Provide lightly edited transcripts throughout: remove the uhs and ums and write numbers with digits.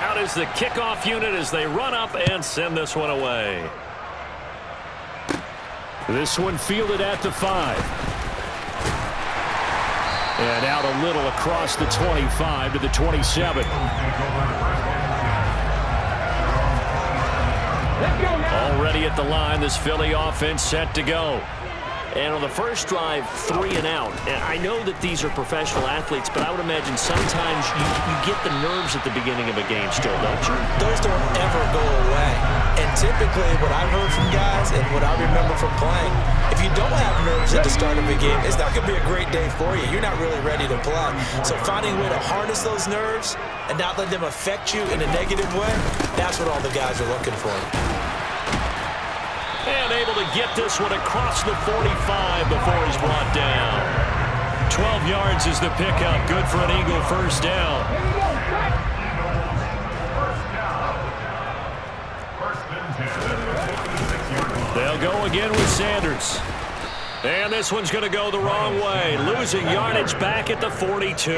Out is the kickoff unit as they run up and send this one away. This one fielded at the 5. And out a little across the 25 to the 27. Already at the line, this Philly offense set to go. And on the first drive, 3 and out. And I know that these are professional athletes, but I would imagine sometimes you get the nerves at the beginning of a game still, don't you? Those don't ever go away. And typically what I've heard from guys and what I remember from playing, if you don't have nerves at the start of a game, it's not going to be a great day for you. You're not really ready to play. So finding a way to harness those nerves and not let them affect you in a negative way, that's what all the guys are looking for. And able to get this one across the 45 before he's brought down. 12 yards is the pickup. Good for an Eagle first down. They'll go again with Sanders. And this one's going to go the wrong way. Losing yardage back at the 42.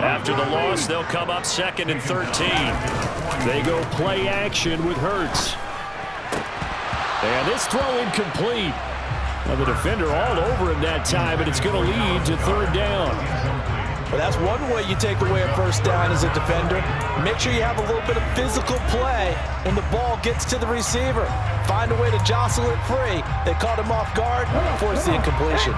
After the loss, they'll come up 2nd and 13. They go play action with Hurts. And this throw incomplete. Well, the defender all over him that time, but it's going to lead to 3rd down. Well, that's one way you take away a first down as a defender. Make sure you have a little bit of physical play when the ball gets to the receiver. Find a way to jostle it free. They caught him off guard, force the incompletion.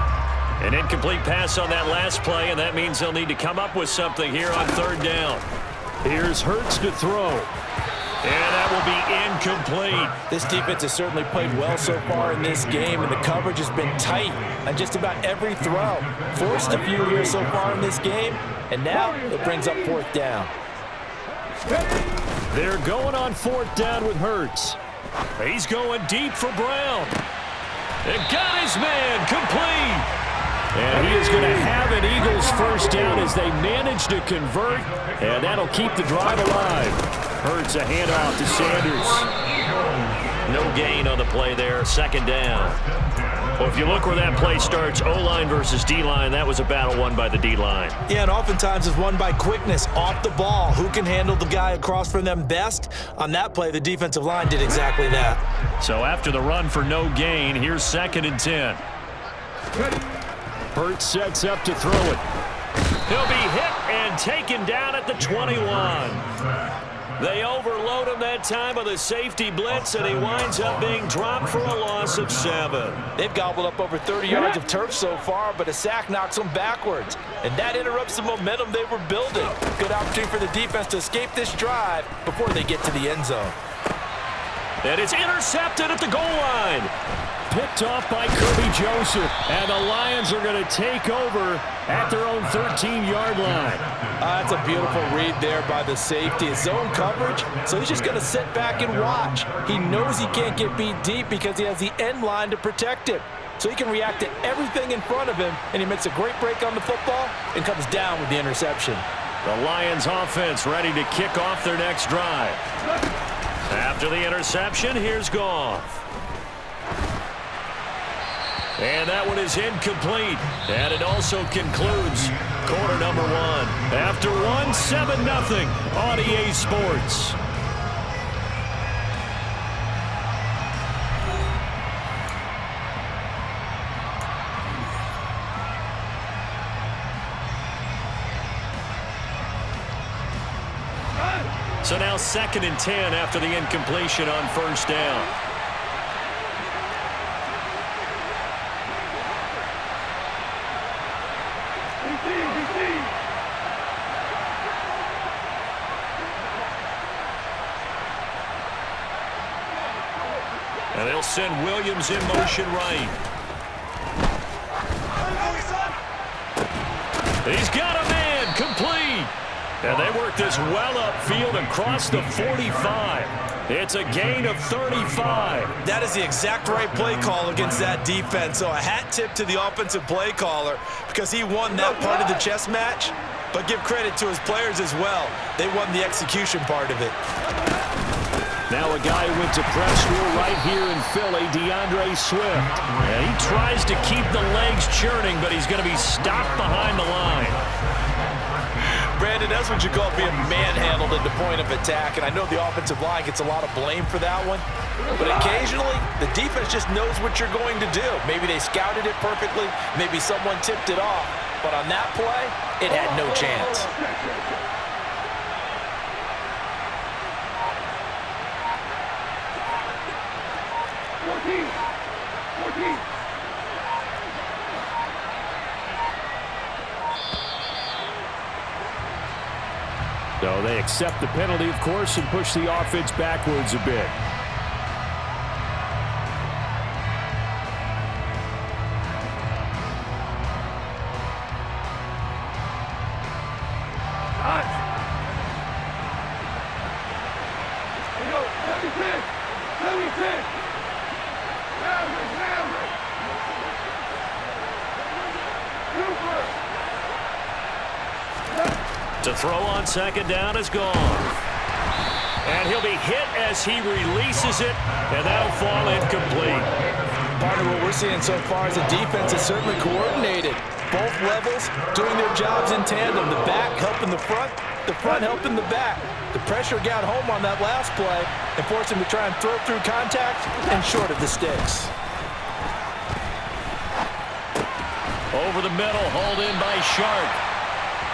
An incomplete pass on that last play, and that means they'll need to come up with something here on 3rd down. Here's Hurts to throw. And that will be incomplete. This defense has certainly played well so far in this game, and the coverage has been tight on just about every throw. Forced a few here so far in this game, and now it brings up 4th down. They're going on 4th down with Hurts. He's going deep for Brown. And got his man complete. And he is going to have an Eagles first down as they manage to convert, and that'll keep the drive alive. Hurts a handoff to Sanders. No gain on the play there, 2nd down. Well, if you look where that play starts, O-line versus D-line, that was a battle won by the D-line. Yeah, and oftentimes it's won by quickness off the ball. Who can handle the guy across from them best? On that play, the defensive line did exactly that. So after the run for no gain, here's 2nd and 10. Hurts sets up to throw it. He'll be hit and taken down at the 21. They overload him that time with a safety blitz, and he winds up being dropped for a loss of 7. They've gobbled up over 30 yards of turf so far, but a sack knocks them backwards. And that interrupts the momentum they were building. Good opportunity for the defense to escape this drive before they get to the end zone. And it's intercepted at the goal line. Picked off by Kirby Joseph. And the Lions are going to take over at their own 13-yard line. That's a beautiful read there by the safety. It's zone coverage, so he's just going to sit back and watch. He knows he can't get beat deep because he has the end line to protect him. So he can react to everything in front of him, and he makes a great break on the football and comes down with the interception. The Lions offense ready to kick off their next drive. After the interception, here's Goff. And that one is incomplete. And it also concludes quarter number 1. After 1, 7-0 on EA Sports. So now 2nd and 10 after the incompletion on 1st down. And they'll send Williams in motion right. He's got a man complete. And they work this well upfield across the 45. It's a gain of 35. That is the exact right play call against that defense. So a hat tip to the offensive play caller because he won that part of the chess match. But give credit to his players as well. They won the execution part of it. Now a guy who went to press rule right here in Philly, DeAndre Swift. And he tries to keep the legs churning, but he's going to be stopped behind the line. That's what you call being manhandled at the point of attack, and I know the offensive line gets a lot of blame for that one, but occasionally the defense just knows what you're going to do. Maybe they scouted it perfectly, maybe someone tipped it off, but on that play, it had no chance. So they accept the penalty, of course, and push the offense backwards a bit. To throw on second down is gone. And he'll be hit as he releases it, and that'll fall incomplete. Part of what we're seeing so far is the defense is certainly coordinated. Both levels doing their jobs in tandem. The back helping the front helping the back. The pressure got home on that last play and forced him to try and throw through contact and short of the sticks. Over the middle, hauled in by Sharp.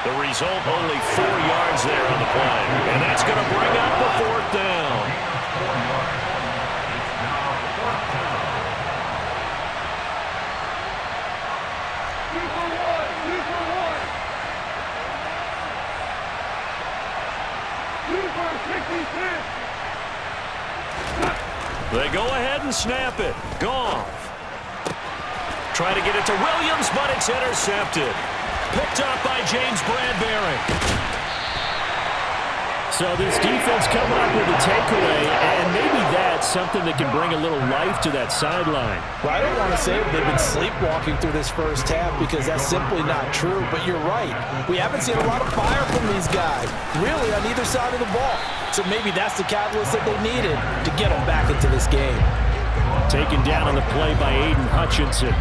The result, only 4 yards there on the play. And that's going to bring up the fourth down. They go ahead and snap it. Goff. Try to get it to Williams, but it's intercepted. Picked up by James Bradbury. So this defense coming up with a takeaway, and maybe that's something that can bring a little life to that sideline. Well, I don't want to say they've been sleepwalking through this first half because that's simply not true, but you're right. We haven't seen a lot of fire from these guys, really, on either side of the ball. So maybe that's the catalyst that they needed to get them back into this game. Taken down on the play by Aiden Hutchinson.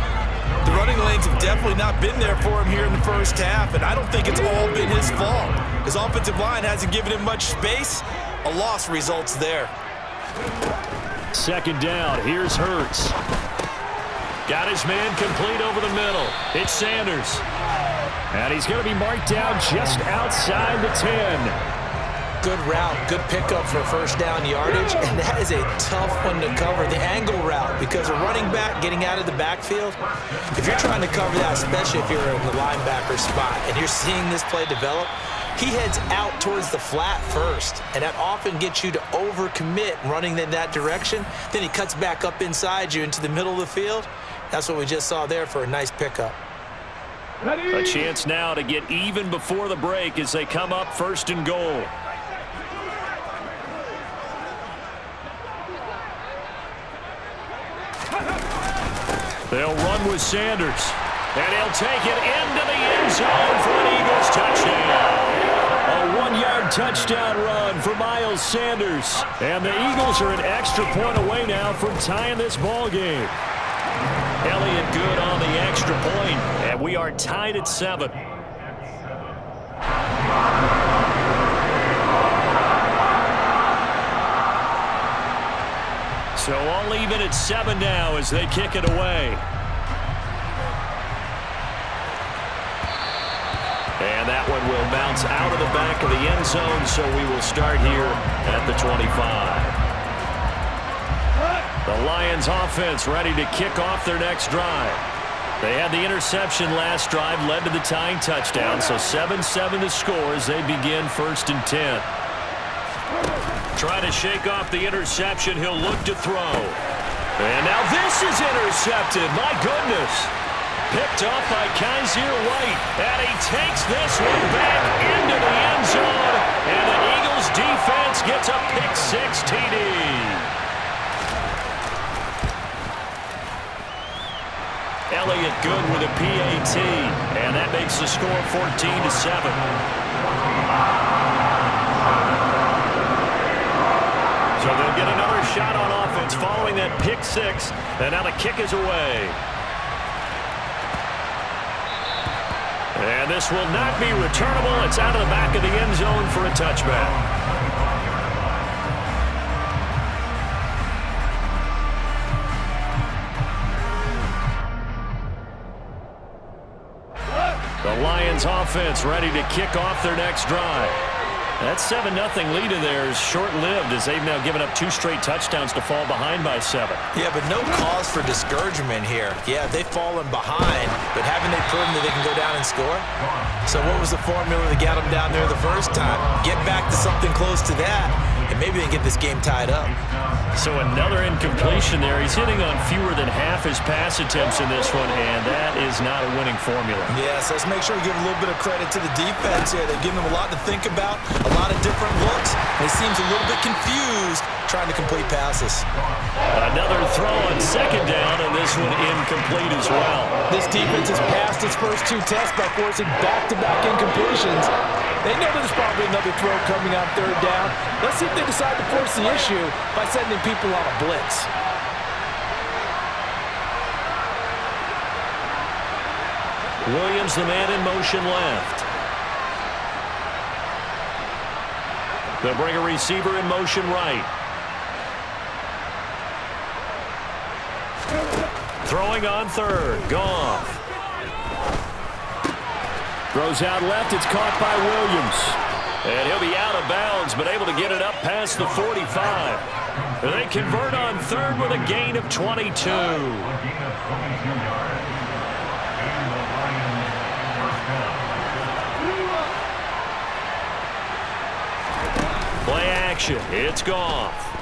The running lanes have definitely not been there for him here in the first half, and I don't think it's all been his fault. His offensive line hasn't given him much space. A loss results there. Second down, here's Hurts. Got his man complete over the middle. It's Sanders. And he's going to be marked down just outside the 10. Good route, good pickup for first down yardage, and that is a tough one to cover, the angle route, because a running back getting out of the backfield, if you're trying to cover that, especially if you're in the linebacker spot, and you're seeing this play develop, he heads out towards the flat first, and that often gets you to overcommit running in that direction. Then he cuts back up inside you into the middle of the field. That's what we just saw there for a nice pickup. A chance now to get even before the break as they come up first and goal. They'll run with Sanders, and he'll take it into the end zone for an Eagles touchdown. A 1-yard touchdown run for Miles Sanders. And the Eagles are an extra point away now from tying this ball game. Elliott good on the extra point, and we are tied at 7. So all even at 7 now as they kick it away. And that one will bounce out of the back of the end zone, so we will start here at the 25. The Lions offense ready to kick off their next drive. They had the interception last drive, led to the tying touchdown, so 7-7 the score as they begin first and 10. Trying to shake off the interception. He'll look to throw. And now this is intercepted. My goodness. Picked off by Kaiser White. And he takes this one back into the end zone. And the Eagles defense gets a pick-6 TD. Elliott good with a PAT. And that makes the score 14-7. So they'll get another shot on offense following that pick-6, and now the kick is away. And this will not be returnable. It's out of the back of the end zone for a touchback. The Lions offense ready to kick off their next drive. That 7-0 lead of theirs short-lived as they've now given up 2 straight touchdowns to fall behind by 7. Yeah, but no cause for discouragement here. Yeah, they've fallen behind, but haven't they proven that they can go down and score? So what was the formula that got them down there the first time? Get back to something close to that, and maybe they can get this game tied up. So another incompletion there. He's hitting on fewer than half his pass attempts in this one, and that is not a winning formula. Yes, let's make sure we give a little bit of credit to the defense here. They've given them a lot to think about, a lot of different looks, and he seems a little bit confused trying to complete passes. Another throw on second down, and this one incomplete as well. This defense has passed its first 2 tests by forcing back-to-back incompletions. They know there's probably another throw coming on third down. Let's see if they decide to force the issue by sending people on a blitz. Williams, the man in motion left. They'll bring a receiver in motion right. Throwing on third. Goff. Throws out left. It's caught by Williams. And he'll be out of bounds, but able to get it up past the 45. And they convert on third with a gain of 22. Play action. It's Goff.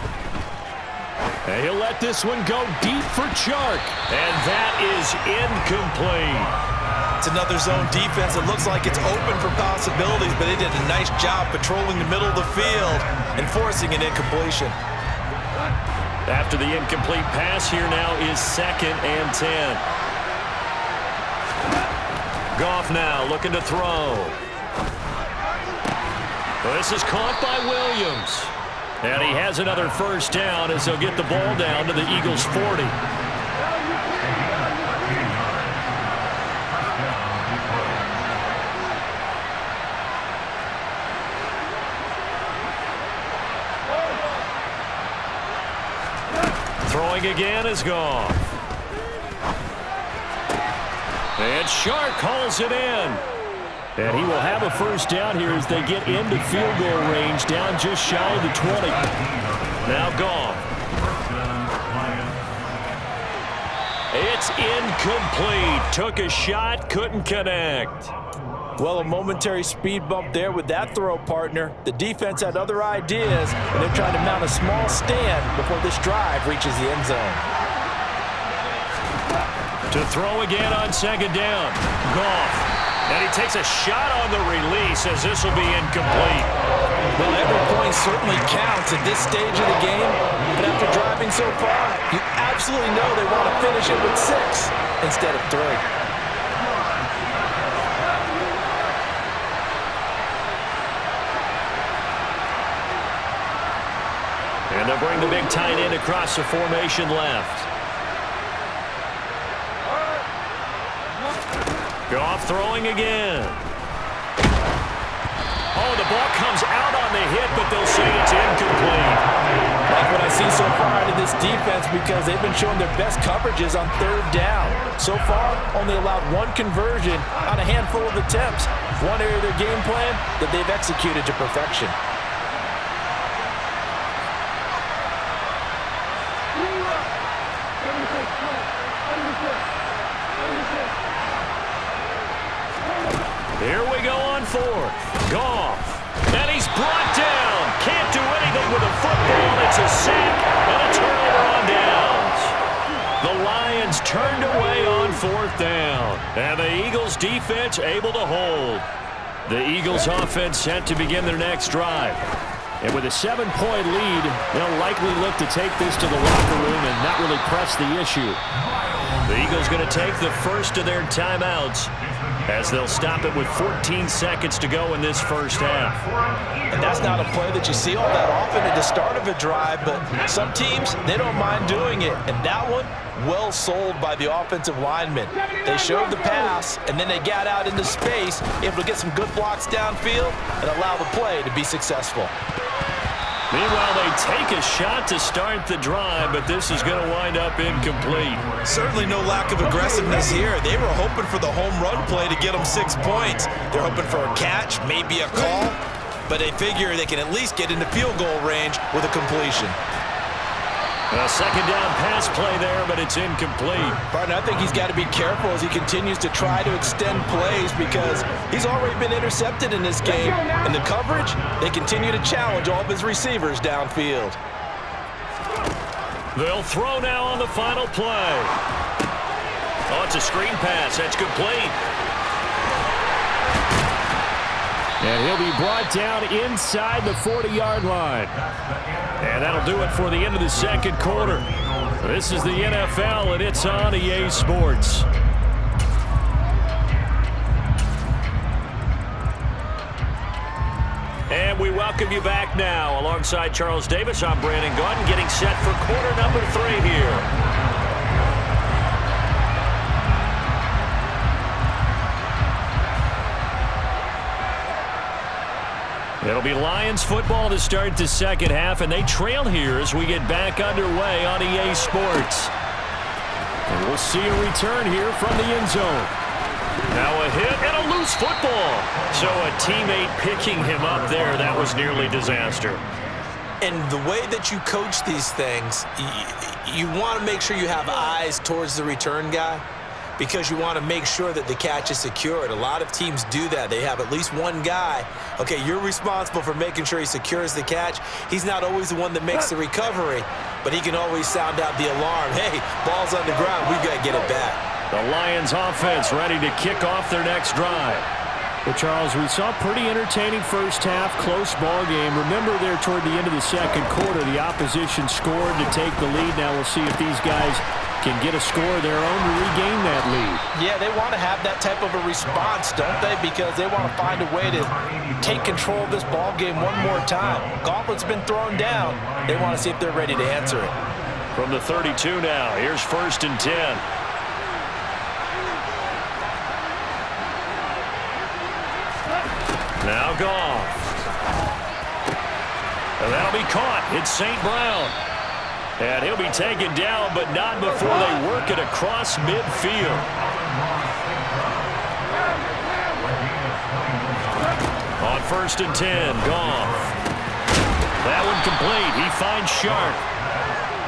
And he'll let this one go deep for Chark. And that is incomplete. It's another zone defense. It looks like it's open for possibilities, but they did a nice job patrolling the middle of the field and forcing an incompletion. After the incomplete pass, here now is 2nd and 10. Goff now looking to throw. This is caught by Williams. And he has another first down as they'll get the ball down to the Eagles' 40. Throwing again is Goff. And Chark hauls it in. And he will have a first down here as they get into field goal range, down just shy of the 20. Now Goff. It's incomplete. Took a shot, couldn't connect. Well, a momentary speed bump there with that throw, partner. The defense had other ideas, and they're trying to mount a small stand before this drive reaches the end zone. To throw again on second down. Goff. And he takes a shot on the release as this will be incomplete. Well, every point certainly counts at this stage of the game, but after driving so far, you absolutely know they want to finish it with 6 instead of 3. And they'll bring the big tight end across the formation left. Goff throwing again. Oh, the ball comes out on the hit, but they'll say it's incomplete. Like what I see so far out of this defense, because they've been showing their best coverages on third down. So far, only allowed 1 conversion on a handful of attempts. One area of their game plan that they've executed to perfection. Here we go on 4th. Goff. And he's brought down. Can't do anything with a football. It's a sack and a turnover on downs. The Lions turned away on 4th down. And the Eagles defense able to hold. The Eagles offense set to begin their next drive. And with a 7-point lead, they'll likely look to take this to the locker room and not really press the issue. The Eagles going to take the first of their timeouts. as they'll stop it with 14 seconds to go in this first half. And that's not a play that you see all that often at the start of a drive, but some teams, they don't mind doing it. And that one, well sold by the offensive linemen. They showed the pass, and then they got out into space, able to get some good blocks downfield and allow the play to be successful. Meanwhile, they take a shot to start the drive, but this is going to wind up incomplete. Certainly no lack of aggressiveness here. They were hoping for the home run play to get them 6 points. They're hoping for a catch, maybe a call, but they figure they can at least get into field goal range with a completion. A second down pass play there, but it's incomplete. Barton, I think he's got to be careful as he continues to try to extend plays because he's already been intercepted in this game. And the coverage, they continue to challenge all of his receivers downfield. They'll throw now on the final play. Oh, it's a screen pass. That's complete. And he'll be brought down inside the 40-yard line. And that'll do it for the end of the second quarter. This is the NFL, and it's on EA Sports. And we welcome you back now. Alongside Charles Davis, I'm Brandon Gaudin, getting set for quarter number 3 here. It'll be Lions football to start the second half, and they trail here as we get back underway on EA Sports. And we'll see a return here from the end zone. Now a hit and a loose football. So a teammate picking him up there, that was nearly disaster. And the way that you coach these things, you want to make sure you have eyes towards the return guy, because you want to make sure that the catch is secured. A lot of teams do that. They have at least one guy. Okay, you're responsible for making sure he secures the catch. He's not always the one that makes the recovery, but he can always sound out the alarm. Hey, ball's on the ground. We've got to get it back. The Lions offense ready to kick off their next drive. Well, Charles, we saw a pretty entertaining first half, close ball game. Remember there toward the end of the second quarter, the opposition scored to take the lead. Now we'll see if these guys can get a score of their own to regain that lead. Yeah, they want to have that type of a response, don't they? Because they want to find a way to take control of this ball game one more time. Gauntlet's been thrown down. They want to see if they're ready to answer it. From the 32 now, here's 1st and 10. Now Goff. And that'll be caught. It's St. Brown. And he'll be taken down, but not before they work it across midfield. On 1st and 10, Goff. That one complete. He finds Sharp.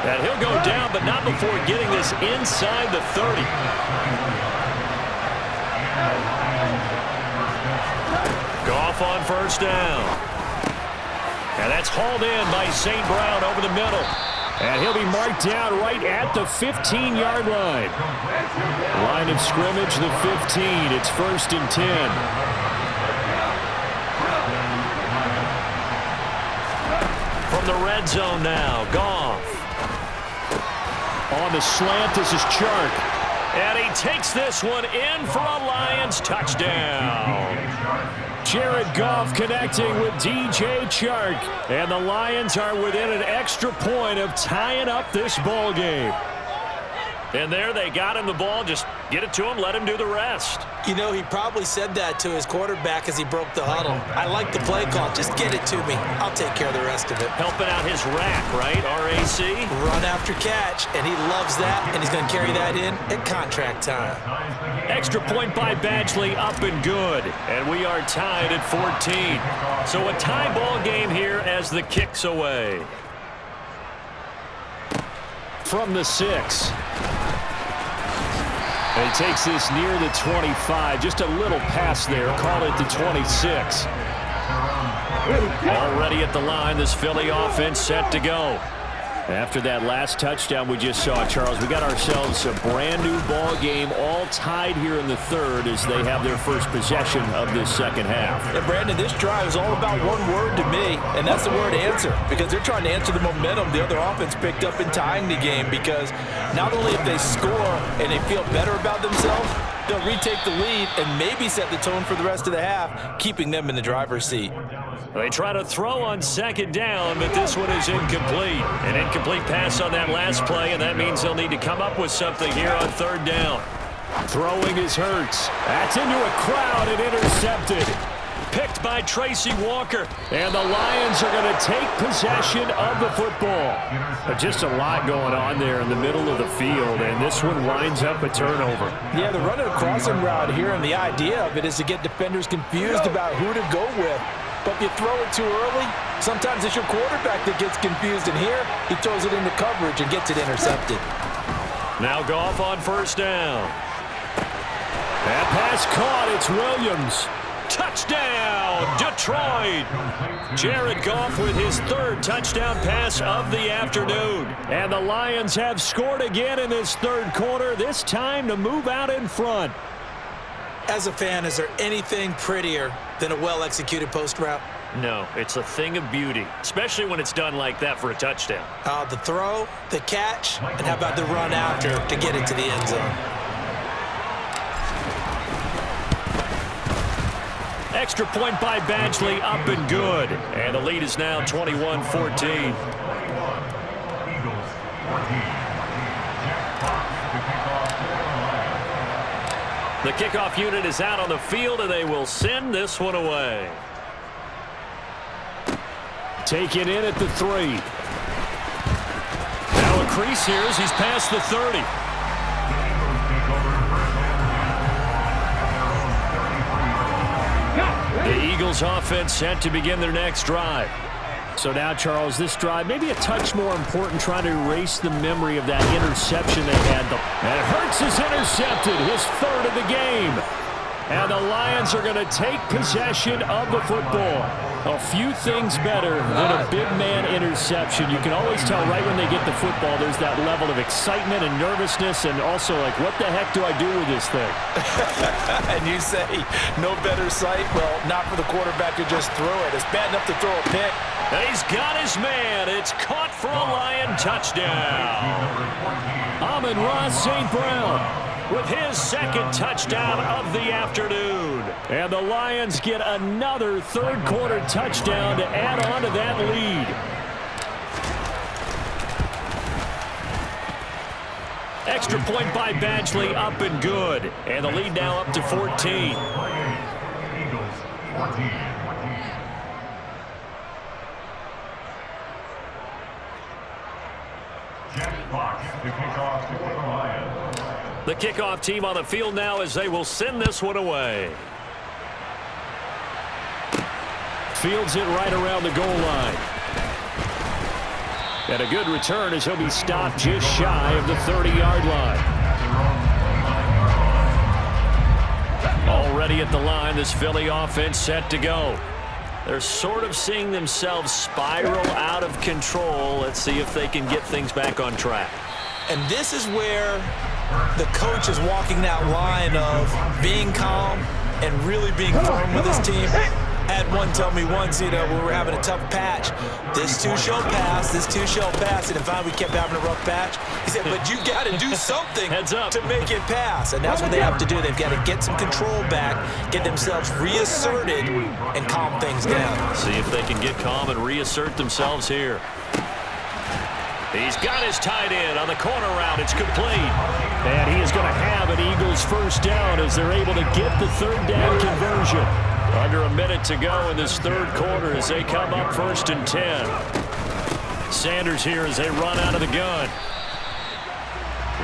And he'll go down, but not before getting this inside the 30. Goff on 1st down. And that's hauled in by St. Brown over the middle. And he'll be marked down right at the 15-yard line. Line of scrimmage, the 15. It's 1st and 10. From the red zone now, Goff. On the slant, this is Chark. And he takes this one in for a Lions touchdown. Jared Goff connecting with DJ Chark. And the Lions are within an extra point of tying up this ball game. And there they got him the ball. Just get it to him, let him do the rest. You know, he probably said that to his quarterback as he broke the huddle. I like the play call. Just get it to me. I'll take care of the rest of it. Helping out his rack, right? R-A-C? Run after catch, and he loves that, and he's going to carry that in at contract time. Extra point by Badgley, up and good. And we are tied at 14. So a tie ball game here as the kick's away. From the 6. And he takes this near the 25. Just a little pass there. Call it the 26. Already at the line, this Philly offense set to go. After that last touchdown we just saw, Charles, we got ourselves a brand new ball game, all tied here in the third as they have their first possession of this second half. And Brandon, this drive is all about one word to me, and that's the word answer, because they're trying to answer the momentum the other offense picked up in tying the game, because not only if they score and they feel better about themselves, they'll retake the lead and maybe set the tone for the rest of the half, keeping them in the driver's seat. They try to throw on second down, but this one is incomplete. An incomplete pass on that last play, and that means they'll need to come up with something here on third down. Throwing is Hurts. That's into a crowd and intercepted. Picked by Tracy Walker. And the Lions are going to take possession of the football. Just a lot going on there in the middle of the field, and this one winds up a turnover. Yeah, they're running a crossing route here, and the idea of it is to get defenders confused about who to go with. But if you throw it too early, sometimes it's your quarterback that gets confused, and here he throws it into coverage and gets it intercepted. Now Goff on first down. That pass caught. It's Williams. Touchdown, Detroit. Jared Goff with his third touchdown pass of the afternoon. And the Lions have scored again in this third quarter, this time to move out in front. As a fan, is there anything prettier than a well-executed post route? No, it's a thing of beauty, especially when it's done like that for a touchdown. The throw, the catch, and how about the run after to get it to the end zone? Extra point by Badgley, up and good. And the lead is now 21-14. The kickoff unit is out on the field, and they will send this one away. Take it in at the 3. Now a crease here as he's past the 30. The Eagles offense set to begin their next drive. So now, Charles, this drive maybe a touch more important, trying to erase the memory of that interception they had. And Hurts is intercepted, his third of the game. And the Lions are going to take possession of the football. A few things better than a big man interception. You can always tell right when they get the football, there's that level of excitement and nervousness, and also like, what the heck do I do with this thing? And you say, no better sight? Well, not for the quarterback to just throw it. It's bad enough to throw a pick. He's got his man. It's caught for a Lion touchdown. Amon-Ra St. Brown with his second touchdown of the afternoon. And the Lions get another third quarter touchdown to add on to that lead. Extra point by Badgley, up and good. And the lead now up to 14. Eagles 14. Jack Fox to kick off for the Lions. The kickoff team on the field now as they will send this one away. Fields it right around the goal line. And a good return as he'll be stopped just shy of the 30-yard line. Already at the line, this Philly offense set to go. They're sort of seeing themselves spiral out of control. Let's see if they can get things back on track. And this is where the coach is walking that line of being calm and really being firm with his team. I had one tell me once, when we were having a tough patch, this too shall pass, this too shall pass. And finally we kept having a rough patch. He said, but you got to do something to make it pass. And that's what they have to do. They've got to get some control back, get themselves reasserted, and calm things down. See if they can get calm and reassert themselves here. He's got his tight end on the corner route. It's complete. And he is going to have an Eagles first down as they're able to get the third down conversion. Under a minute to go in this third quarter as they come up 1st and 10. Sanders here as they run out of the gun.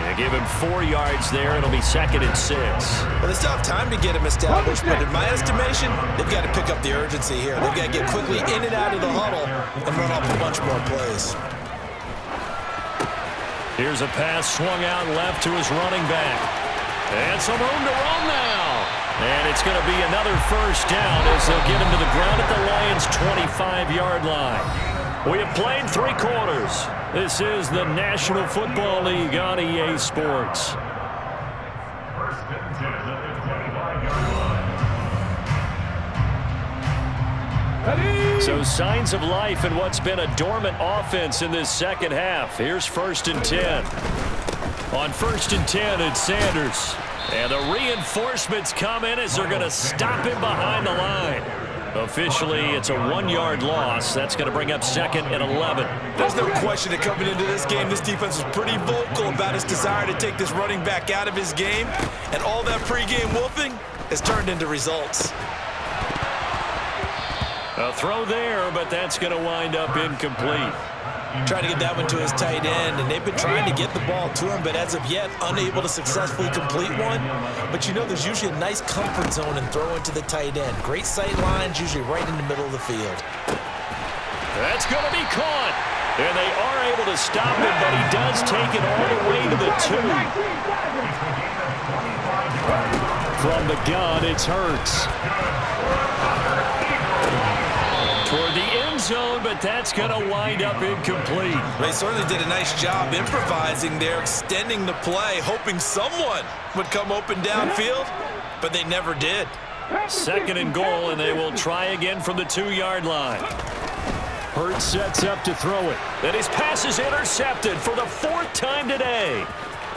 They give him 4 yards there. It'll be 2nd and 6. Well, they still have time to get him established, but in my estimation, they've got to pick up the urgency here. They've got to get quickly in and out of the huddle and run off a bunch more plays. Here's a pass swung out left to his running back. And some room to run now. And it's going to be another first down as they'll get him to the ground at the Lions' 25-yard line. We have played 3 quarters. This is the National Football League on EA Sports. First and 10 at the 25-yard line. So signs of life in what's been a dormant offense in this second half. Here's 1st and 10. On 1st and 10, it's Sanders. And the reinforcements come in as they're going to stop him behind the line. Officially, it's a 1-yard loss. That's going to bring up 2nd and 11. There's no question that coming into this game, this defense was pretty vocal about his desire to take this running back out of his game. And all that pregame wolfing has turned into results. A throw there, but that's going to wind up incomplete. Trying to get that one to his tight end, and they've been trying to get the ball to him, but as of yet, unable to successfully complete one. But you know, there's usually a nice comfort zone in throwing to the tight end. Great sight lines, usually right in the middle of the field. That's going to be caught. And they are able to stop him, but he does take it all the way to the 2. From the gun, it's Hurts. Toward the end zone, but that's going to wind up incomplete. They certainly did a nice job improvising there, extending the play, hoping someone would come open downfield, but they never did. 2nd and goal, and they will try again from the 2-yard line. Hurts sets up to throw it. And his pass is intercepted for the 4th time today.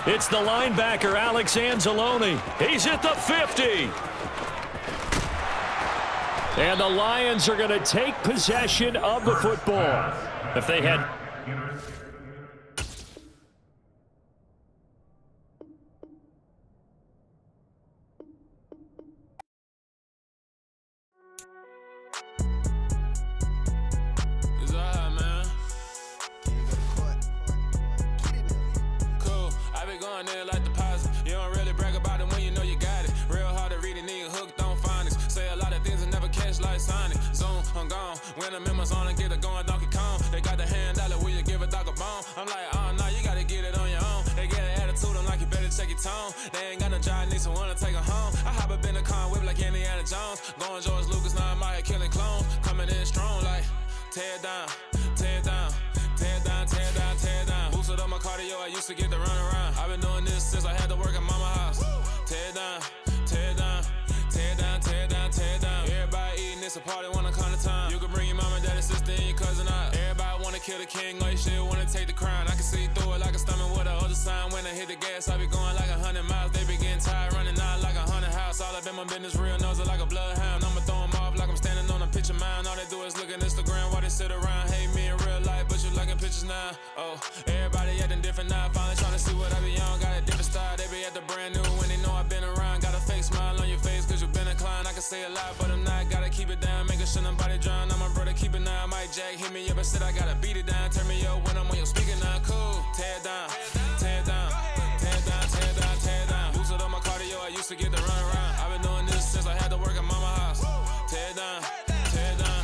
It's the linebacker, Alex Anzalone. He's at the 50. And the Lions are going to take possession of the football. If they had... When I'm in my zone and get it going Donkey Kong. They got the hand dollar, will you give a dog a bone? I'm like, oh no, you gotta get it on your own. They get an attitude, I'm like, you better check your tone. They ain't got no job, need someone to take her home. I hop up in the car, whip like Indiana Jones. Going George Lucas, now I'm out here killing clones. Coming in strong like, tear down, tear down, tear down, tear down, tear down. Boosted up my cardio, I used to get to run around. I've been doing this since I had to work at mama house. Tear down, tear down, tear down, tear down, tear down. Everybody eating, it's a party when I come to time. You can bring your mama, daddy, sister, and your cousin out. Everybody wanna kill the king, or you shit wanna take the crown. I can see through it like a stomach with a other sign. When I hit the gas, I be going like 100 miles. They be getting tired, running out like 100 house. All up in my business, real nose like a bloodhound. I'ma throw 'em off like I'm standing on a picture mound. All they do is look at Instagram while they sit around. Hate me in real life, but you liking pictures now. Oh, everybody acting different now. Finally trying to see what I be on. Got a different style, they be at the brand new when they know I've been around. Got a fake smile on your face, cause you been inclined. I can say a lot, but I'm not. Gotta keep it down, making sure nobody drown. I'm my brother, keep it now. Mike Jack hit me up and said I gotta beat it down. Turn me up when I'm on your speaker now. Cool, tear down, tear down, tear down, tear down, tear down. Boosted up my cardio, I used to get to run around. I've been doing this since I had to work at mama house. Tear down, tear down,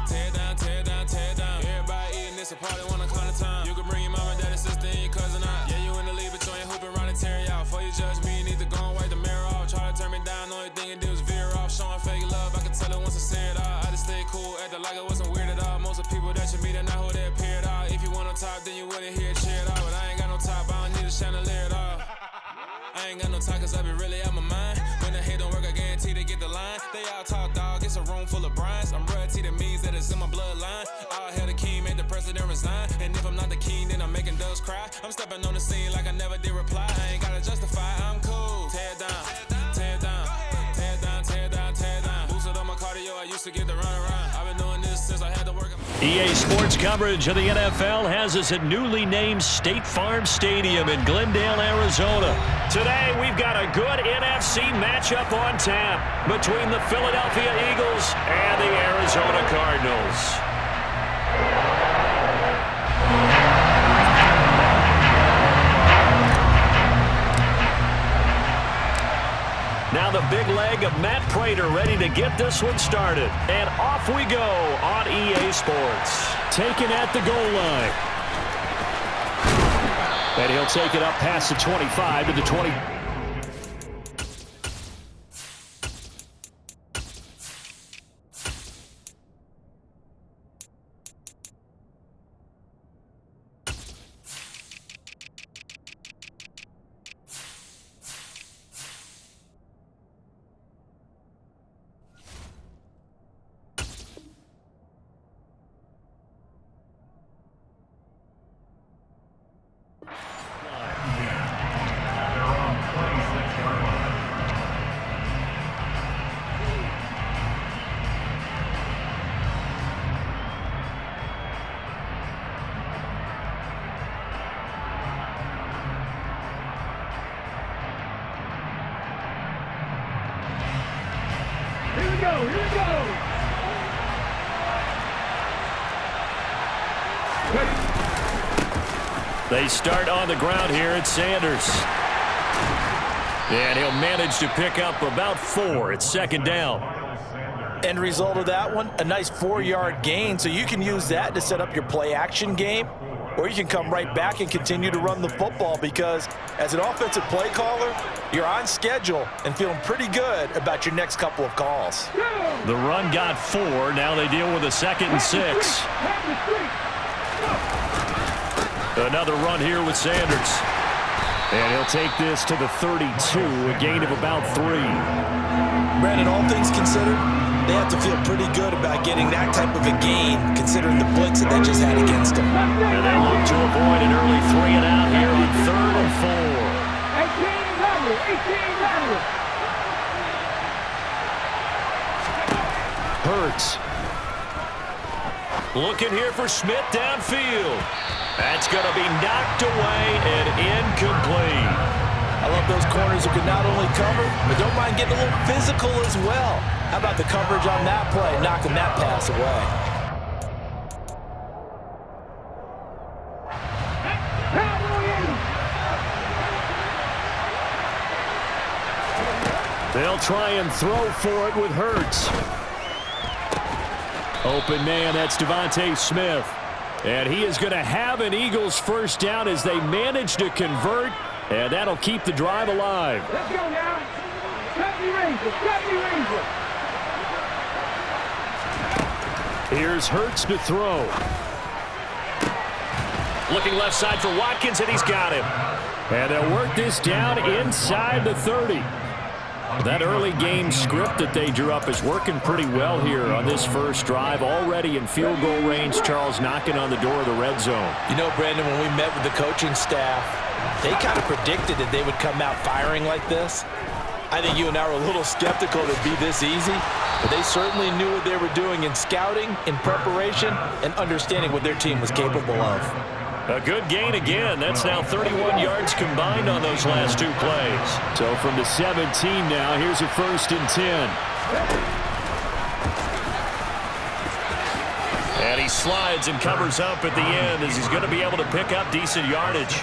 tear down, tear down, tear down. Everybody eating, it's a party when I come to time. You can bring your mama, daddy, sister, and your cousin out. Yeah, you in the lead, but you ain't hooping around and tear you out. Before you judge me, you need to go and wipe the mirror off. Try to turn me down, only thing you do is veer off. Showing fake love, I can tell it once I see it all. I just stay cool, acting like I wasn't weird at all. Most of the people that you meet are not who they appear at all. If you want on top, then you wouldn't hear it cheer at all. But I ain't got no top, I don't need a chandelier at all. I ain't got no time, cause I be really out my mind. When the hate don't work, I guarantee they get the line. They all talk, dog, it's a room full of Bryans. I'm royalty, that means that it's in my bloodline. All hail the king, made the president resign. And if I'm not the king, then I'm making doves cry. I'm stepping on the scene like I never did reply. I ain't gotta justify, I'm cool. Tear down, tear down, tear down, tear down, tear down. Boosted up my cardio, I used to get to run around. I've been doing this since I had to work. EA Sports coverage of the NFL has us at newly named State Farm Stadium in Glendale, Arizona. Today, we've got a good NFC matchup on tap between the Philadelphia Eagles and the Arizona Cardinals. Now the big leg of Matt Prater ready to get this one started. And off we go on EA Sports. Taken at the goal line. And he'll take it up past the 25 to the 20. They start on the ground here at Sanders. And he'll manage to pick up about 4. It's second down. End result of that one, a nice 4-yard gain, so you can use that to set up your play-action game, or you can come right back and continue to run the football because as an offensive play caller, you're on schedule and feeling pretty good about your next couple of calls. The run got 4. Now they deal with a 2nd and 6. Another run here with Sanders. And he'll take this to the 32, a gain of about 3. Brandon, all things considered, they have to feel pretty good about getting that type of a gain, considering the blitz that they just had against them. And they look to avoid an early 3 and out here on 3rd and 4. Hurts. Looking here for Smith downfield. That's going to be knocked away and incomplete. I love those corners who can not only cover, but don't mind getting a little physical as well. How about the coverage on that play, knocking that pass away? They'll try and throw for it with Hurts. Open man, that's Devontae Smith. And he is going to have an Eagles first down as they manage to convert, and that'll keep the drive alive. Let's go now. Cut me razor. Here's Hurts to throw. Looking left side for Watkins, and he's got him. And they'll work this down inside the 30. That early game script that they drew up is working pretty well here on this first drive. Already in field goal range, Charles knocking on the door of the red zone. You know, Brandon, when we met with the coaching staff, they kind of predicted that they would come out firing like this. I think you and I were a little skeptical it would be this easy, but they certainly knew what they were doing in scouting, in preparation, and understanding what their team was capable of. A good gain again. That's now 31 yards combined on those last 2 plays. So from the 17 now, here's a 1st and 10. And he slides and covers up at the end as he's going to be able to pick up decent yardage.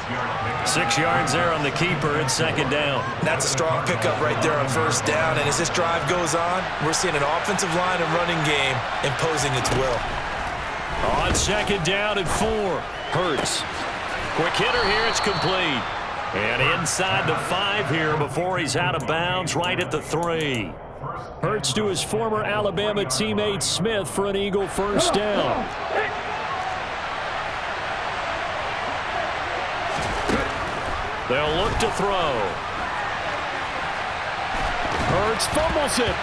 6 yards there on the keeper and second down. That's a strong pickup right there on first down. And as this drive goes on, we're seeing an offensive line and running game imposing its will. On second down and 4. Hurts. Quick hitter here. It's complete. And inside the 5 here before he's out of bounds right at the 3. Hurts to his former Alabama teammate Smith for an Eagle first down. They'll look to throw. Hurts fumbles it.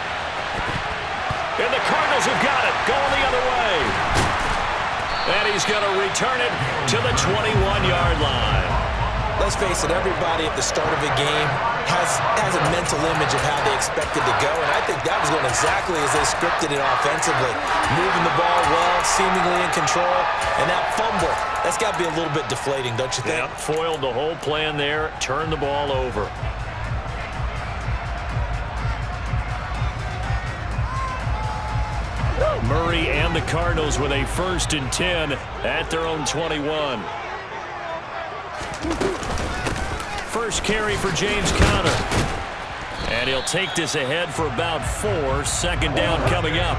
And the Cardinals have got it. Going the other way. And he's going to return it to the 21-yard line. Let's face it, everybody at the start of a game has a mental image of how they expect it to go, and I think that was going exactly as they scripted it offensively. Moving the ball well, seemingly in control, and that fumble, that's got to be a little bit deflating, don't you think? Yep, foiled the whole plan there, turned the ball over. Murray and the Cardinals with a 1st and 10 at their own 21. First carry for James Conner. And he'll take this ahead for about 4. Second down coming up.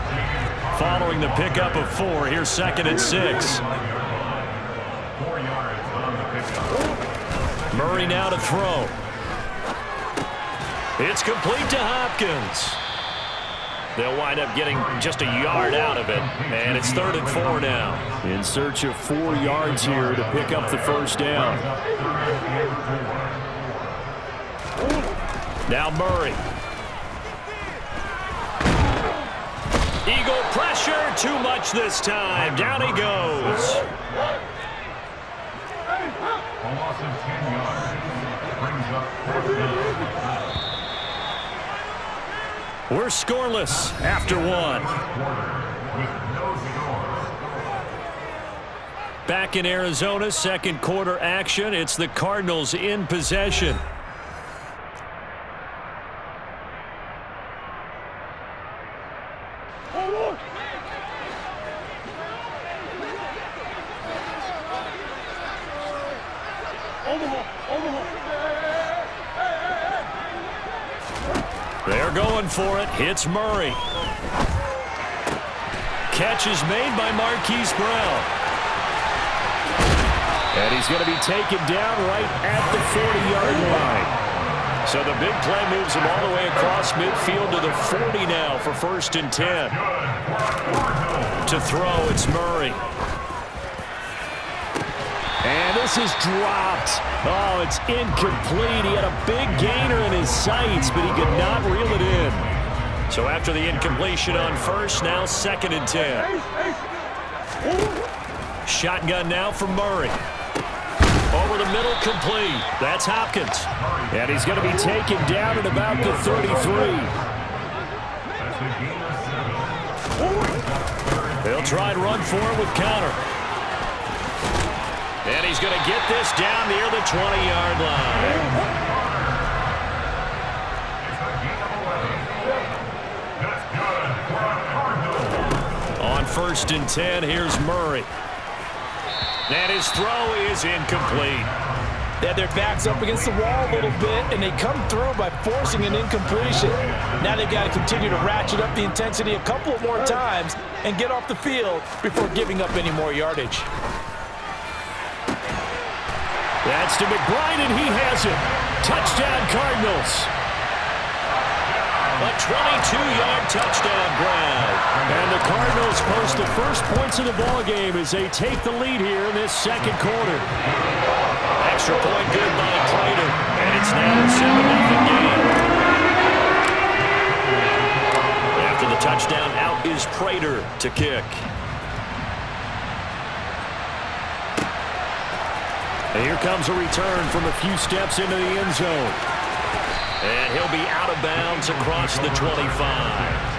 Following the pickup of 4, here's 2nd and 6. Murray now to throw. It's complete to Hopkins. They'll wind up getting just a yard out of it, and it's 3rd and 4 now. In search of 4 yards here to pick up the first down. Now Murray. Eagle pressure, too much this time. Down he goes. A loss of 10 yards. Brings up 4th down. We're scoreless after 1. Back in Arizona, second quarter action. It's the Cardinals in possession. They're going for it. Hits Murray. Catch is made by Marquise Brown. And he's going to be taken down right at the 40-yard line. So the big play moves him all the way across midfield to the 40 now for 1st and 10. To throw, it's Murray. And this is dropped. Oh, it's incomplete. He had a big gainer in his sights, but he could not reel it in. So after the incompletion on 1st, now 2nd and 10. Shotgun now for Murray. Over the middle, complete. That's Hopkins. And he's going to be taken down at about the 33. They'll try and run for it with counter. And he's going to get this down near the 20-yard line. On 1st and 10, here's Murray. And his throw is incomplete. They had their backs up against the wall a little bit, and they come through by forcing an incompletion. Now they've got to continue to ratchet up the intensity a couple of more times and get off the field before giving up any more yardage. That's to McBride, and he has it. Touchdown, Cardinals. A 22-yard touchdown grab. And the Cardinals post the first points of the ballgame as they take the lead here in this 2nd quarter. Extra point good by Prater. And it's now a 7-0 game. After the touchdown, out is Prater to kick. And here comes a return from a few steps into the end zone. And he'll be out of bounds across the 25.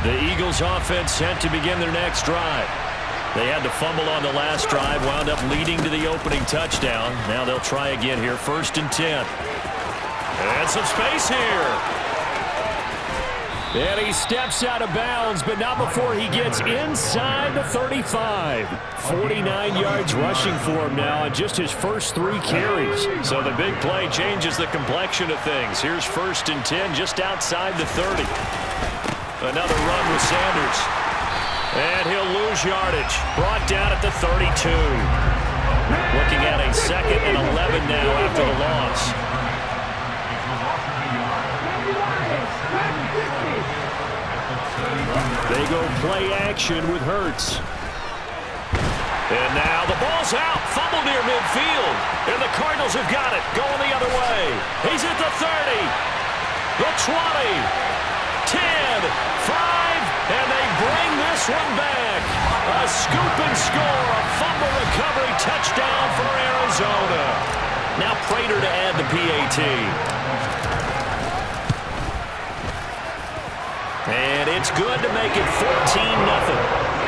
The Eagles offense set to begin their next drive. They had to fumble on the last drive, wound up leading to the opening touchdown. Now they'll try again here, 1st and 10. And some space here. And he steps out of bounds, but not before he gets inside the 35. 49 yards rushing for him now on just his first 3 carries. So the big play changes the complexion of things. Here's 1st and 10 just outside the 30. Another run with Sanders. And he'll lose yardage. Brought down at the 32. Looking at a 2nd and 11 now after the loss. They go play action with Hurts. And now the ball's out. Fumble near midfield. And the Cardinals have got it. Going the other way. He's at the 30. The 20. 10. 5. And they bring this one back. A scoop and score. A fumble recovery touchdown for Arizona. Now Prater to add the PAT. And it's good to make it 14-0.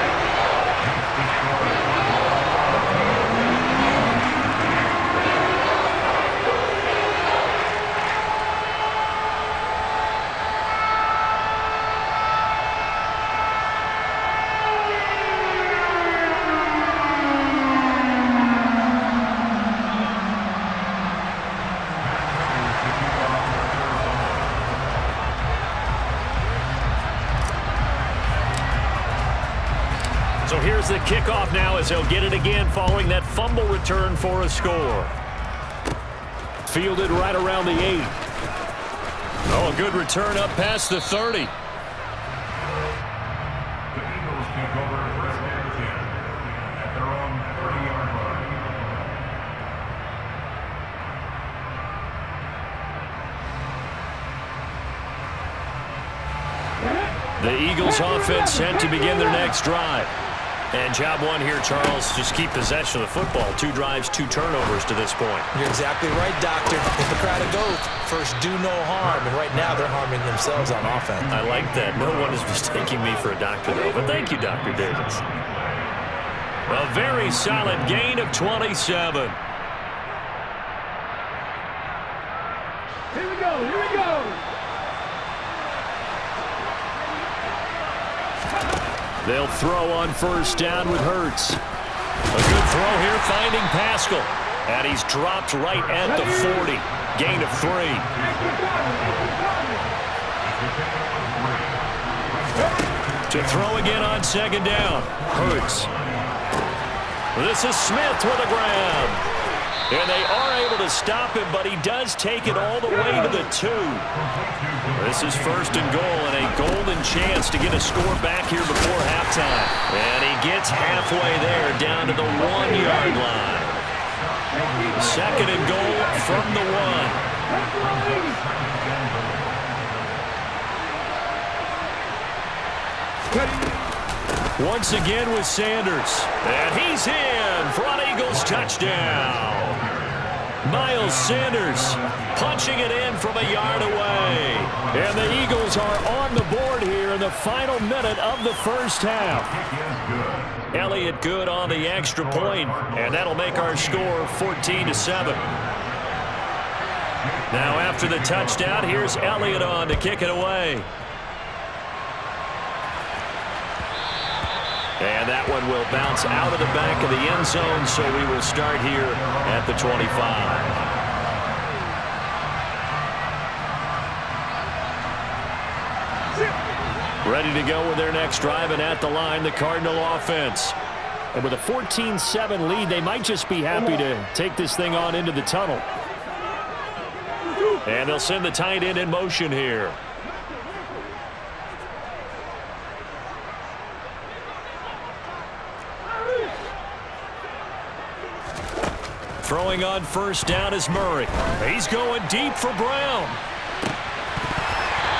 So here's the kickoff now as they'll get it again following that fumble return for a score. Fielded right around the 8. Oh, a good return up past the 30. The Eagles take over 1st and 10 at their own 30-yard line. The Eagles offense set to begin their next drive. And job one here, Charles, just keep possession of the football. 2 drives, 2 turnovers to this point. You're exactly right, Doctor. Hippocratic oath. First, do no harm. And right now, they're harming themselves on offense. I like that. No one is mistaking me for a doctor, though. But thank you, Dr. Davis. A very solid gain of 27. Here we go, here we go. They'll throw on first down with Hurts. A good throw here, finding Pascal. And he's dropped right at the 40. Gain of 3. To throw again on second down. Hurts. This is Smith with the grab. And they are able to stop him, but he does take it all the way to the 2. This is first and goal, and a golden chance to get a score back here before halftime. And he gets halfway there, down to the 1-yard line. Second and goal from the 1. Once again with Sanders. And he's in for an Eagles touchdown. Miles Sanders punching it in from a yard away. And the Eagles are on the board here in the final minute of the first half. Elliott good on the extra point, and that'll make our score 14-7. Now after the touchdown, here's Elliott on to kick it away. And that one will bounce out of the back of the end zone, so we will start here at the 25. Ready to go with their next drive, and at the line, the Cardinal offense. And with a 14-7 lead, they might just be happy to take this thing on into the tunnel. And they'll send the tight end in motion here. Throwing on first down is Murray. He's going deep for Brown.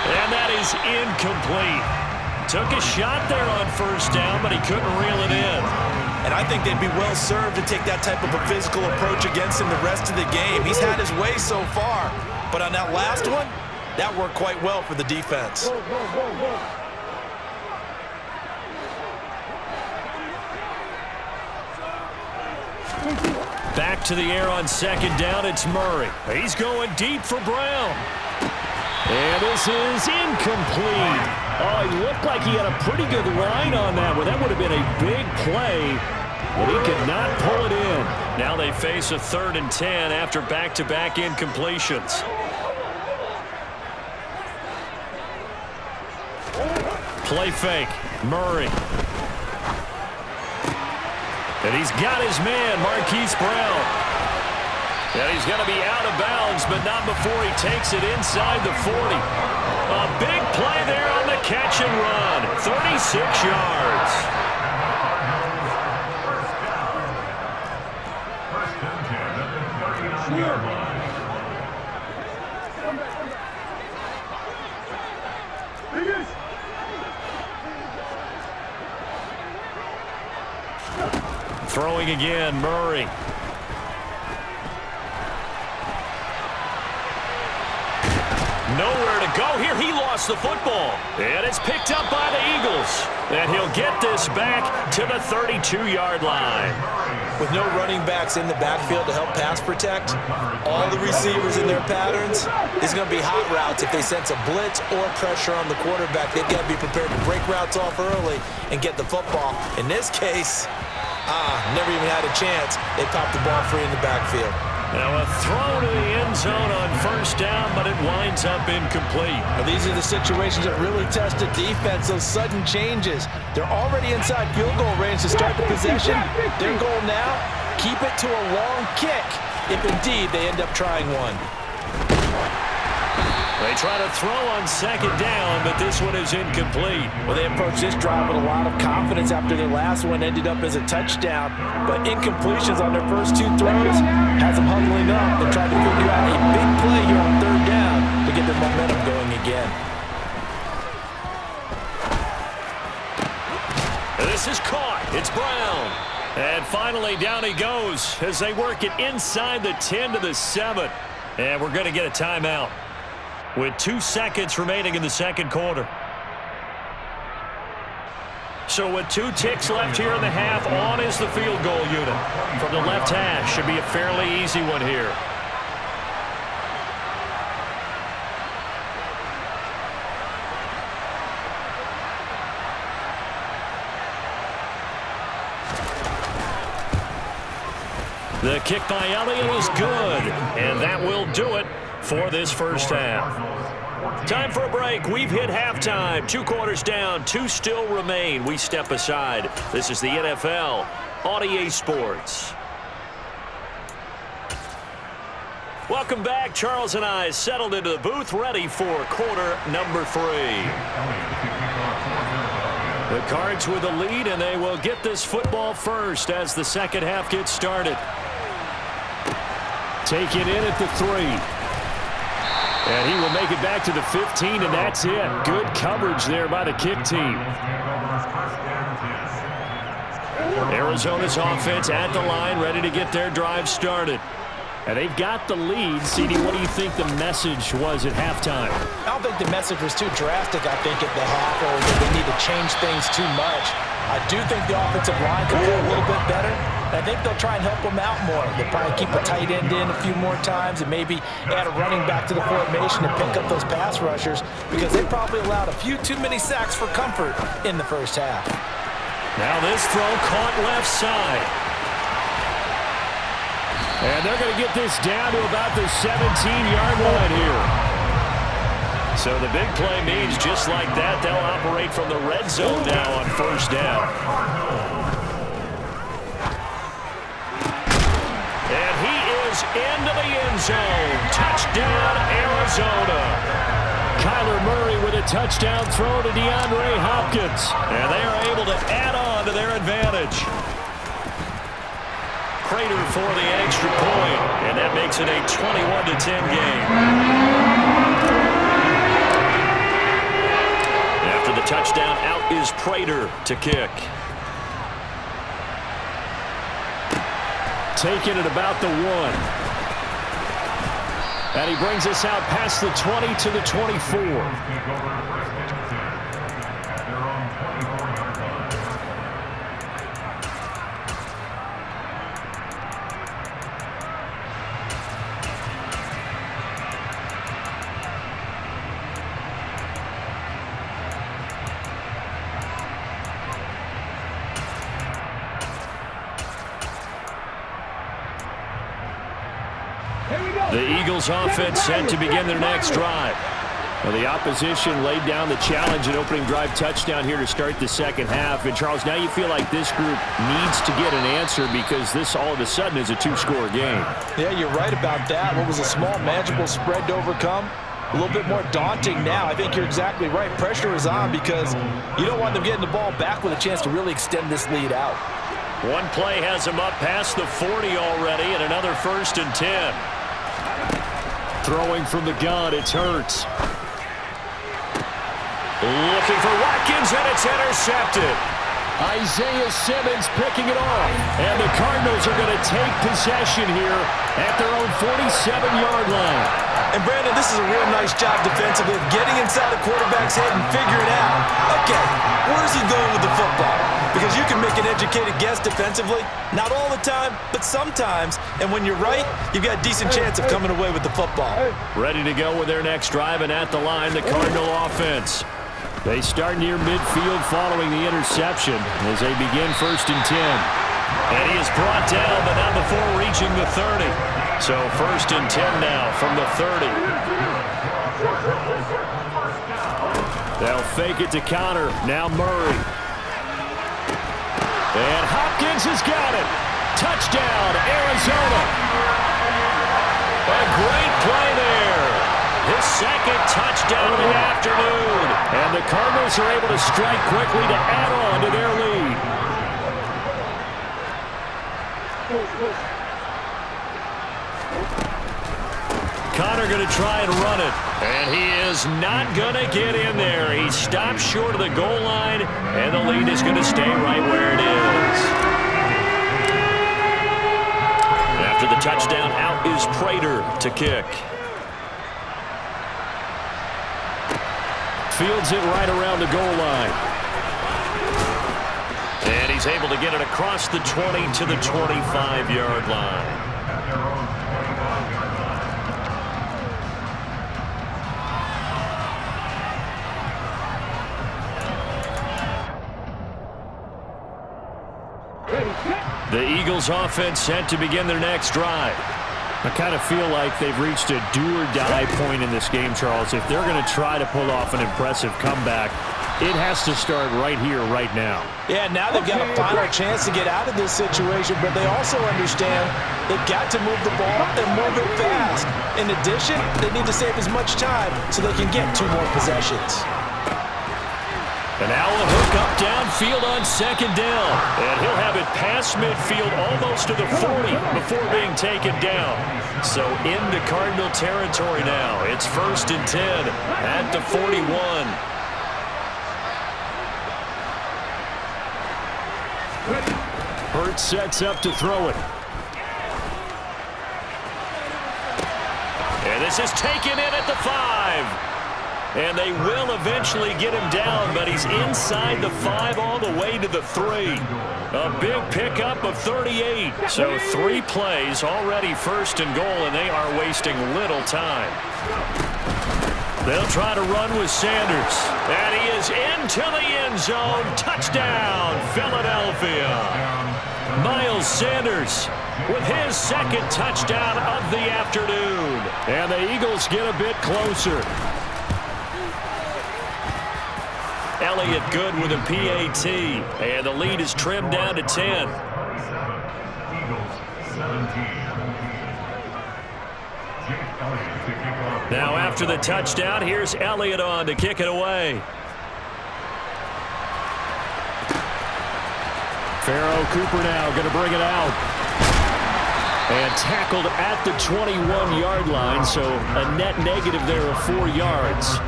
And that is incomplete. Took a shot there on first down, but he couldn't reel it in. And I think they'd be well served to take that type of a physical approach against him the rest of the game. He's had his way so far. But on that last one, that worked quite well for the defense. Back to the air on second down, it's Murray. He's going deep for Brown. And this is incomplete. Oh, he looked like he had a pretty good line on that one. That would have been a big play, but he could not pull it in. Now they face a 3rd and 10 after back-to-back incompletions. Play fake. Murray. And he's got his man, Marquise Brown. And he's going to be out of bounds, but not before he takes it inside the 40. A big play there on the catch and run. 36 yards. First and 10 at the 36-yard line. Throwing again, Murray. Nowhere to go here. He lost the football. And it's picked up by the Eagles. And he'll get this back to the 32-yard line. With no running backs in the backfield to help pass protect, all the receivers in their patterns, it's going to be hot routes if they sense a blitz or pressure on the quarterback. They've got to be prepared to break routes off early and get the football. In this case, never even had a chance. They popped the ball free in the backfield. Now a throw to the end zone on first down, but it winds up incomplete. Well, these are the situations that really test a defense, those sudden changes. They're already inside field goal range to start the possession. Their goal now, keep it to a long kick, if indeed they end up trying one. They try to throw on second down, but this one is incomplete. Well, they approached this drive with a lot of confidence after their last one ended up as a touchdown. But incompletions on their first 2 throws has them huddling up and trying to figure out a big play here on 3rd down to get their momentum going again. This is caught. It's Brown. And finally down he goes as they work it inside the 10 to the 7. And we're going to get a timeout with 2 seconds remaining in the second quarter. So with 2 ticks left here in the half, on is the field goal unit. From the left hash, should be a fairly easy one here. The kick by Elliott is good, and that will do it for this first half. Time for a break. We've hit halftime. 2 quarters down, 2 still remain. We step aside. This is the NFL on EA Sports. Welcome back. Charles and I settled into the booth, ready for quarter number 3. The Cards with the lead, and they will get this football first as the second half gets started. Take it in at the 3. And he will make it back to the 15, and that's it. Good coverage there by the kick team. Arizona's offense at the line, ready to get their drive started. And they've got the lead. CD, what do you think the message was at halftime? I don't think the message was too drastic, I think, at the half, or that they need to change things too much. I do think the offensive line can play a little bit better. I think they'll try and help them out more. They'll probably keep a tight end in a few more times and maybe add a running back to the formation and pick up those pass rushers because they probably allowed a few too many sacks for comfort in the first half. Now this throw caught left side. And they're going to get this down to about the 17-yard line here. So the big play means just like that, they'll operate from the red zone now on first down. And he is into the end zone. Touchdown, Arizona. Kyler Murray with a touchdown throw to DeAndre Hopkins. And they are able to add on to their advantage. Prater for the extra point, and that makes it a 21-10 game. After the touchdown, out is Prater to kick. Taking it about the 1. And he brings us out past the 20 to the 24. The Eagles offense set to begin their next drive. Well, the opposition laid down the challenge and opening drive touchdown here to start the second half. And, Charles, now you feel like this group needs to get an answer because this all of a sudden is a 2-score game. Yeah, you're right about that. What was a small, manageable spread to overcome? A little bit more daunting now. I think you're exactly right. Pressure is on because you don't want them getting the ball back with a chance to really extend this lead out. One play has them up past the 40 already, and another 1st and 10. Throwing from the gun, it's Hurts. Looking for Watkins, and it's intercepted. Isaiah Simmons picking it off. And the Cardinals are going to take possession here at their own 47-yard line. And, Brandon, this is a real nice job defensively of getting inside the quarterback's head and figuring out, okay, where's he going with the football? Because you can make an educated guess defensively. Not all the time, but sometimes. And when you're right, you've got a decent chance of coming away with the football. Ready to go with their next drive, and at the line, the Cardinal offense. They start near midfield following the interception as they begin 1st and 10. And he is brought down, but not before reaching the 30. So 1st and 10 now from the 30. They'll fake it to Connor. Now Murray. And Hopkins has got it. Touchdown, Arizona. A great play there. His second touchdown of the afternoon. And the Cardinals are able to strike quickly to add on to their lead. Connor going to try and run it. And he is not going to get in there. He stopped short of the goal line, and the lead is going to stay right where it is. After the touchdown, out is Prater to kick. Fields it right around the goal line. And he's able to get it across the 20 to the 25-yard line. The Eagles offense set to begin their next drive. I kind of feel like they've reached a do-or-die point in this game, Charles. If they're going to try to pull off an impressive comeback, it has to start right here, right now. Yeah, now they've got a final chance to get out of this situation, but they also understand they've got to move the ball and move it fast. In addition, they need to save as much time so they can get 2 more possessions. And now a hook up downfield on second down. And he'll have it past midfield almost to the 40 before being taken down. So into Cardinal territory now. It's 1st and 10 at the 41. Hurts sets up to throw it. And this is taken in at the 5. And they will eventually get him down, but he's inside the 5 all the way to the 3. A big pickup of 38. So 3 plays, already 1st and goal, and they are wasting little time. They'll try to run with Sanders. And he is into the end zone. Touchdown, Philadelphia. Miles Sanders with his 2nd touchdown of the afternoon. And the Eagles get a bit closer. Elliott good with a PAT. And the lead is trimmed down to 10. Now after the touchdown, here's Elliott on to kick it away. Pharaoh Cooper now going to bring it out. And tackled at the 21-yard line, so a net negative there of 4 yards.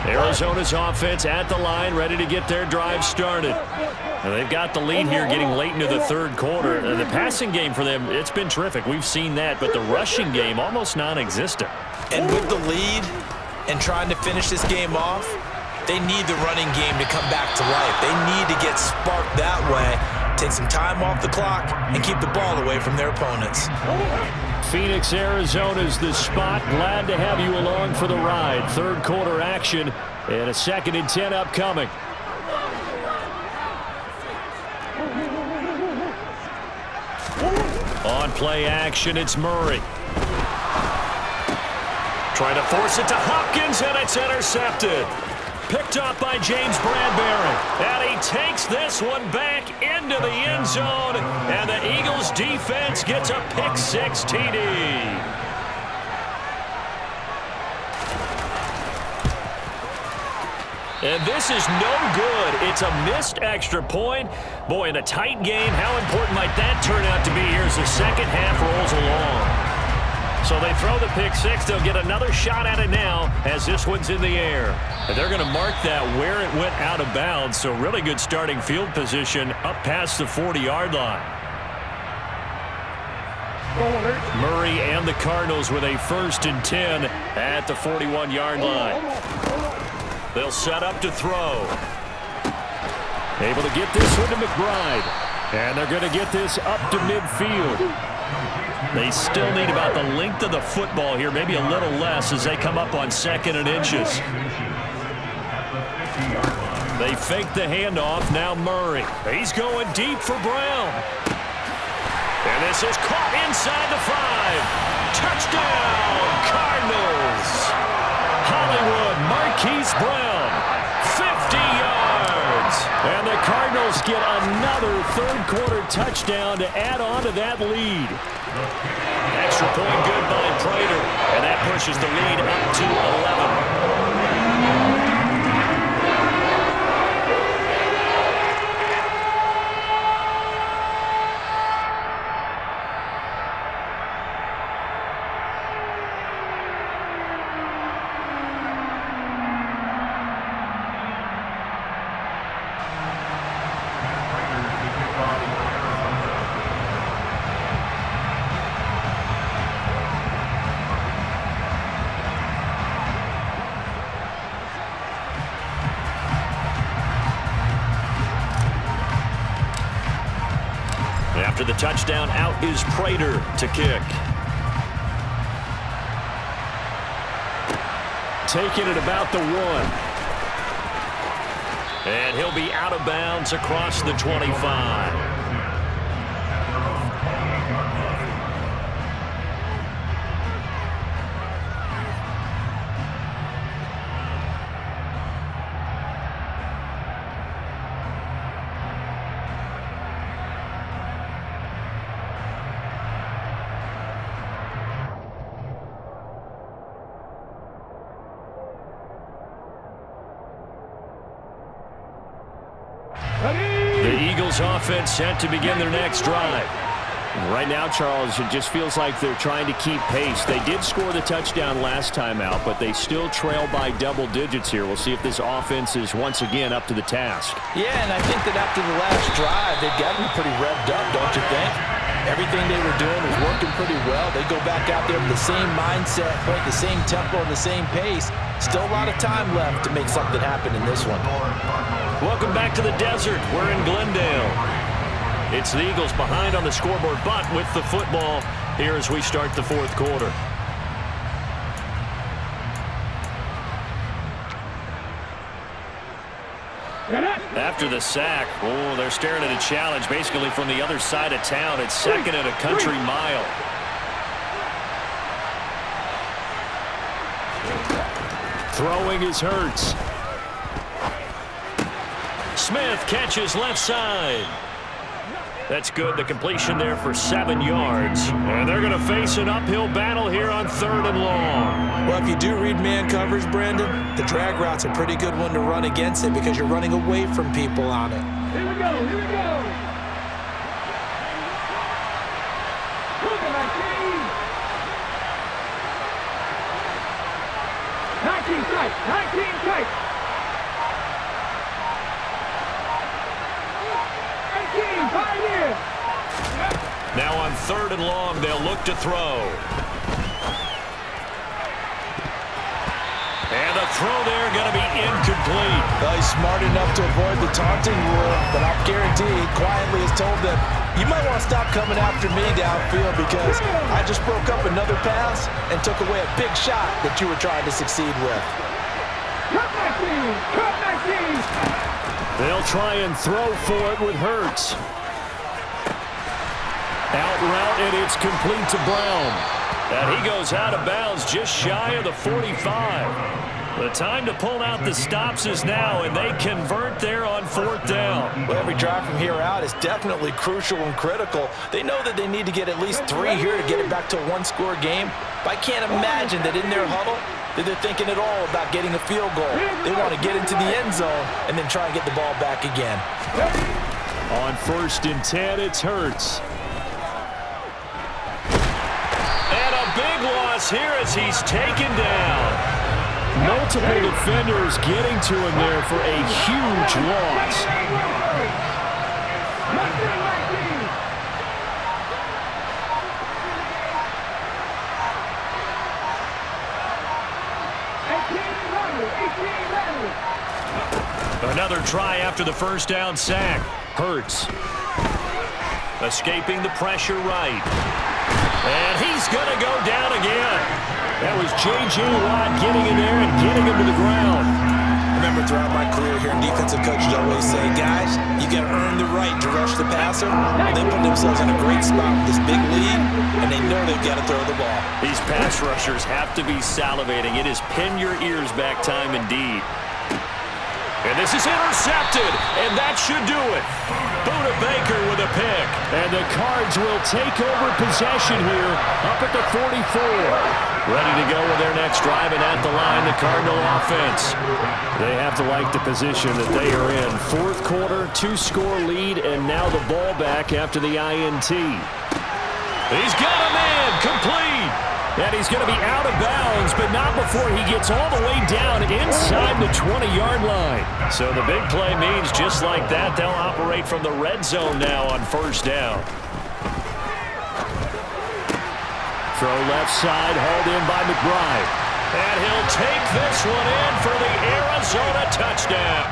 Arizona's offense at the line, ready to get their drive started. And they've got the lead here getting late into the 3rd quarter. And the passing game for them, it's been terrific. We've seen that, but the rushing game almost non-existent. And with the lead and trying to finish this game off, they need the running game to come back to life. They need to get sparked that way, take some time off the clock, and keep the ball away from their opponents. Phoenix, Arizona's the spot. Glad to have you along for the ride. 3rd quarter action and a 2nd and 10 upcoming. On play action, it's Murray. Trying to force it to Hopkins, and it's intercepted. Picked up by James Bradbury. And he takes this one back into the end zone. And the Eagles defense gets a pick-6 TD. And this is no good. It's a missed extra point. Boy, in a tight game, how important might that turn out to be here as the second half rolls along? So they throw the pick-6. They'll get another shot at it now as this one's in the air. And they're going to mark that where it went out of bounds. So really good starting field position up past the 40-yard line. Murray and the Cardinals with a 1st and 10 at the 41-yard line. They'll set up to throw. Able to get this one to McBride. And they're going to get this up to midfield. They still need about the length of the football here, maybe a little less as they come up on 2nd and inches. They fake the handoff. Now Murray. He's going deep for Brown. And this is caught inside the 5. Touchdown, Cardinals. Hollywood Marquise Brown, 50 yards. And the Cardinals get another 3rd quarter touchdown to add on to that lead. Extra point good by Prater. And that pushes the lead up to 11. After the touchdown, out is Prater to kick. taken at about the 1. And he'll be out of bounds across the 25. The Eagles offense set to begin their next drive. Right now, Charles, it just feels like they're trying to keep pace. They did score the touchdown last time out, but they still trail by double digits here. We'll see if this offense is once again up to the task. Yeah, and I think that after the last drive, they've got to be pretty revved up, don't you think? Everything they were doing was working pretty well. They go back out there with the same mindset, point the same tempo, and the same pace. Still a lot of time left to make something happen in this one. Welcome back to the desert. We're in Glendale. It's the Eagles behind on the scoreboard, but with the football here as we start the fourth quarter. After the sack, oh, they're staring at a challenge basically from the other side of town. It's second and a country mile. Throwing is Hurts. Smith catches left side. That's good. The completion there for 7 yards. And they're going to face an uphill battle here on 3rd and long. Well, if you do read man coverage, Brandon, the drag route's a pretty good one to run against it because you're running away from people on it. Here we go, here we go. Look at my team. 19 strikes, 19 strikes. 18, 5 years. Now on 3rd and long, they'll look to throw. And the throw there going to be incomplete. Well, he's smart enough to avoid the taunting rule, but I'll guarantee he quietly has told them, you might want to stop coming after me downfield because I just broke up another pass and took away a big shot that you were trying to succeed with. Cut my team, cut my team. They'll try and throw for it with Hurts. Out route, and it's complete to Brown. And he goes out of bounds just shy of the 45. The time to pull out the stops is now, and they convert there on 4th down. Well, every drive from here out is definitely crucial and critical. They know that they need to get at least 3 here to get it back to a one-score game. But I can't imagine that in their huddle that they're thinking at all about getting a field goal. They want to get into the end zone and then try and get the ball back again. On 1st and 10, it's Hurts. And a big loss here as he's taken down. Multiple defenders getting to him there for a huge loss. Another try after the 1st down sack. Hurts. Escaping the pressure right. And he's going to go down again. That was J.J. Watt getting in there and getting him to the ground. Remember, throughout my career here, defensive coaches always say, guys, you got to earn the right to rush the passer. They put themselves in a great spot with this big lead, and they know they've got to throw the ball. These pass rushers have to be salivating. It is pin your ears back time indeed. And this is intercepted, and that should do it. Buda Baker with a pick. And the Cards will take over possession here up at the 44. Ready to go with their next drive, and at the line, the Cardinal offense. They have to like the position that they are in. 4th quarter, 2-score lead, and now the ball back after the INT. He's got a man, complete. And he's going to be out of bounds, but not before he gets all the way down inside the 20-yard line. So the big play means just like that, they'll operate from the red zone now on 1st down. Throw left side, hauled in by McBride. And he'll take this one in for the Arizona touchdown.